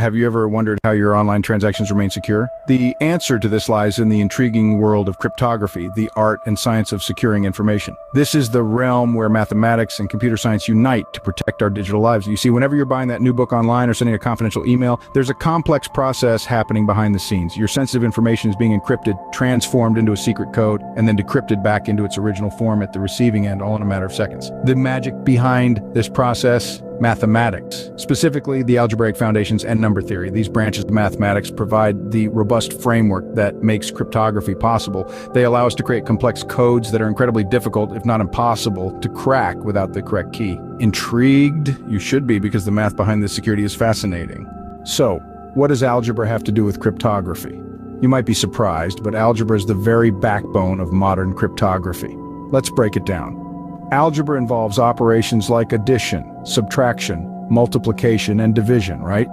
Have you ever wondered how your online transactions remain secure? The answer to this lies in the intriguing world of cryptography, the art and science of securing information. This is the realm where mathematics and computer science unite to protect our digital lives. You see, whenever you're buying that new book online or sending a confidential email, there's a complex process happening behind the scenes. Your sensitive information is being encrypted, transformed into a secret code, and then decrypted back into its original form at the receiving end, all in a matter of seconds. The magic behind this process: mathematics, specifically the algebraic foundations and number theory. These branches of mathematics provide the robust framework that makes cryptography possible. They allow us to create complex codes that are incredibly difficult, if not impossible, to crack without the correct key. Intrigued? You should be, because the math behind this security is fascinating. So, what does algebra have to do with cryptography? You might be surprised, but algebra is the very backbone of modern cryptography. Let's break it down. Algebra involves operations like addition, subtraction, multiplication, and division, right?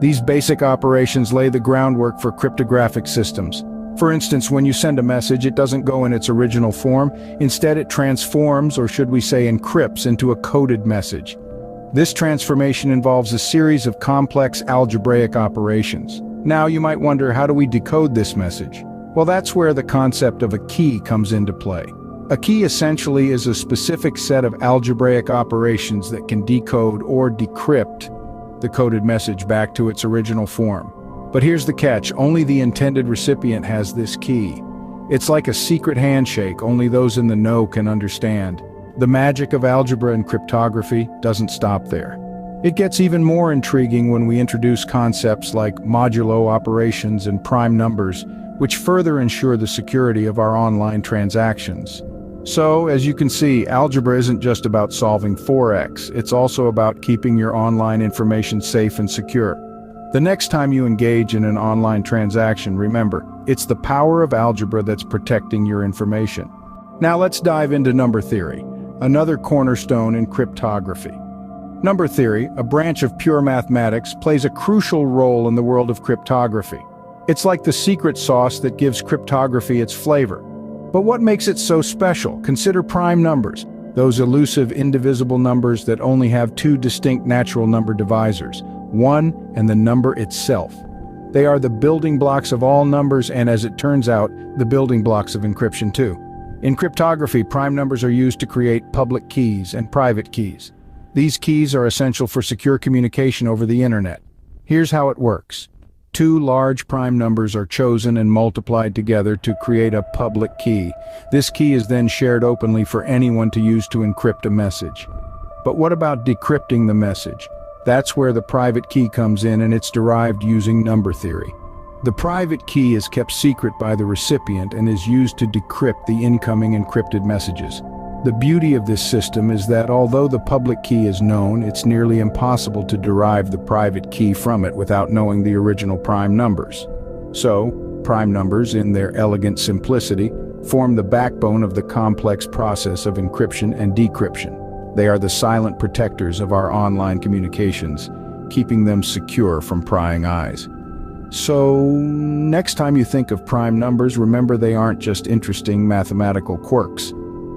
These basic operations lay the groundwork for cryptographic systems. For instance, when you send a message, it doesn't go in its original form. Instead, it transforms, or should we say encrypts, into a coded message. This transformation involves a series of complex algebraic operations. Now, you might wonder, how do we decode this message? Well, that's where the concept of a key comes into play. A key essentially is a specific set of algebraic operations that can decode or decrypt the coded message back to its original form. But here's the catch: only the intended recipient has this key. It's like a secret handshake only those in the know can understand. The magic of algebra and cryptography doesn't stop there. It gets even more intriguing when we introduce concepts like modulo operations and prime numbers, which further ensure the security of our online transactions. So, as you can see, algebra isn't just about solving 4x, it's also about keeping your online information safe and secure. The next time you engage in an online transaction, remember, it's the power of algebra that's protecting your information. Now let's dive into number theory, another cornerstone in cryptography. Number theory, a branch of pure mathematics, plays a crucial role in the world of cryptography. It's like the secret sauce that gives cryptography its flavor. But what makes it so special? Consider prime numbers, those elusive indivisible numbers that only have two distinct natural number divisors, 1 and the number itself. They are the building blocks of all numbers, and as it turns out, the building blocks of encryption too. In cryptography, prime numbers are used to create public keys and private keys. These keys are essential for secure communication over the internet. Here's how it works. Two large prime numbers are chosen and multiplied together to create a public key. This key is then shared openly for anyone to use to encrypt a message. But what about decrypting the message? That's where the private key comes in, and it's derived using number theory. The private key is kept secret by the recipient and is used to decrypt the incoming encrypted messages. The beauty of this system is that although the public key is known, it's nearly impossible to derive the private key from it without knowing the original prime numbers. So, prime numbers, in their elegant simplicity, form the backbone of the complex process of encryption and decryption. They are the silent protectors of our online communications, keeping them secure from prying eyes. So, next time you think of prime numbers, remember they aren't just interesting mathematical quirks.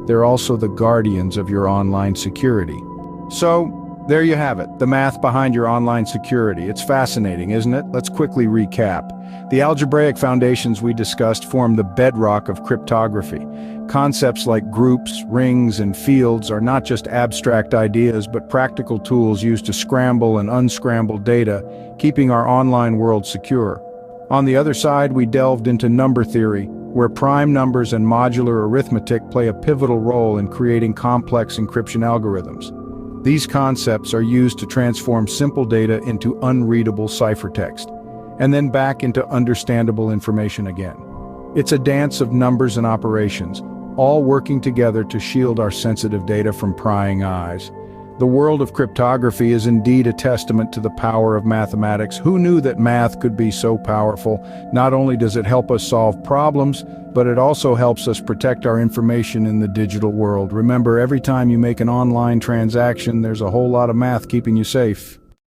They're also the guardians of your online security. So, there you have it, the math behind your online security. It's fascinating, isn't it? Let's quickly recap. The algebraic foundations we discussed form the bedrock of cryptography. Concepts like groups, rings, and fields are not just abstract ideas, but practical tools used to scramble and unscramble data, keeping our online world secure. On the other side, we delved into number theory, where prime numbers and modular arithmetic play a pivotal role in creating complex encryption algorithms. These concepts are used to transform simple data into unreadable ciphertext, and then back into understandable information again. It's a dance of numbers and operations, all working together to shield our sensitive data from prying eyes. The world of cryptography is indeed a testament to the power of mathematics. Who knew that math could be so powerful? Not only does it help us solve problems, but it also helps us protect our information in the digital world. Remember, every time you make an online transaction, there's a whole lot of math keeping you safe.